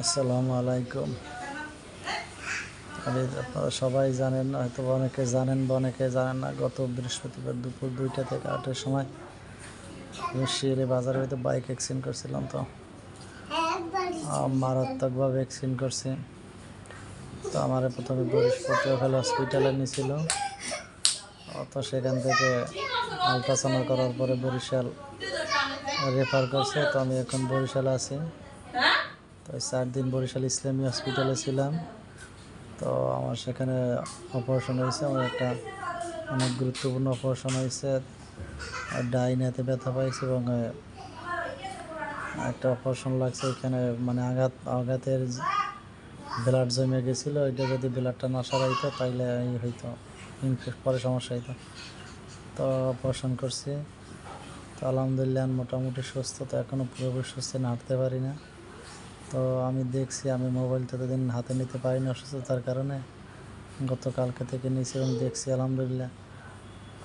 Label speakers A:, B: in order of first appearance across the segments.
A: আসসালামু আলাইকুম। আপনারা সবাই জানেন, হয়তো অনেকে জানেন বা অনেকে জানেন না। গত বৃহস্পতিবার দুপুর 2টা থেকে 8টার সময় আমি শিয়ালি বাজারে হয়তো বাইক অ্যাক্সিডেন্ট করছিলাম। তো মারাত্মকভাবে অ্যাক্সিডেন্ট করছি। তো আমার প্রথমে পটুয়াখালী হসপিটালে নিয়েছিল। তো সেখান থেকে আলট্রাসাউন্ড করার পরে বরিশাল রেফার করছে। তো আমি এখন বরিশালে আছি। তো 4 দিন বরিশাল ইসলামী হসপিটালে ছিলাম। তো আমার সেখানে অপারেশন হয়েছে। আমার একটা অনেক গুরুত্বপূর্ণ অপারেশন হয়েছে। ডাইনাতে ব্যথা পাইছে এবং একটা অপারেশন লাগছে। এখানে মানে আঘাতের ব্লাড জমে গেছিলো। এটা যদি ব্লাডটা না সারাইতো তাইলে হইতো পরে সমস্যা হইতো। তো অপারেশন করছি। তো আলহামদুলিল্লাহ মোটামুটি সুস্থ। তো এখনও পুরোপুরি সুস্থ, হাঁটতে পারি না। তো আমি দেখছি, আমি মোবাইল ততদিন হাতে নিতে পারিনি অসুস্থতার কারণে। গতকালকে থেকে নিয়েছি এবং দেখছি আলহামদুলিল্লাহ।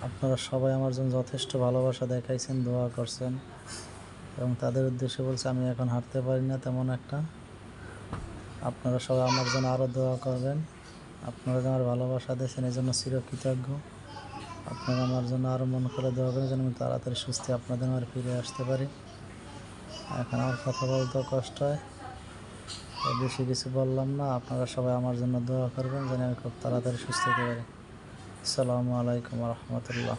A: আপনারা সবাই আমার জন্য যথেষ্ট ভালোবাসা দেখাইছেন, দোয়া করছেন এবং তাদের উদ্দেশ্যে বলছি আমি এখন হাঁটতে পারি না তেমন একটা। আপনারা সবাই আমার জন্য আরও দোয়া করবেন। আপনারা যে আমার ভালোবাসা দিয়েছেন এই জন্য চিরকৃতজ্ঞ। আপনারা আমার জন্য আরও মন করে দোয়া করেন যেন আমি তাড়াতাড়ি সুস্থ আপনাদের আমার ফিরে আসতে পারি। এখন আমার কথা বলতেও কষ্ট হয়, বেশি কিছু বললাম না। আপনারা সবাই আমার জন্য দোয়া করবেন যেন আমি খুব তাড়াতাড়ি সুস্থ হতে পারি। আসসালামু আলাইকুম রহমতুল্লাহ।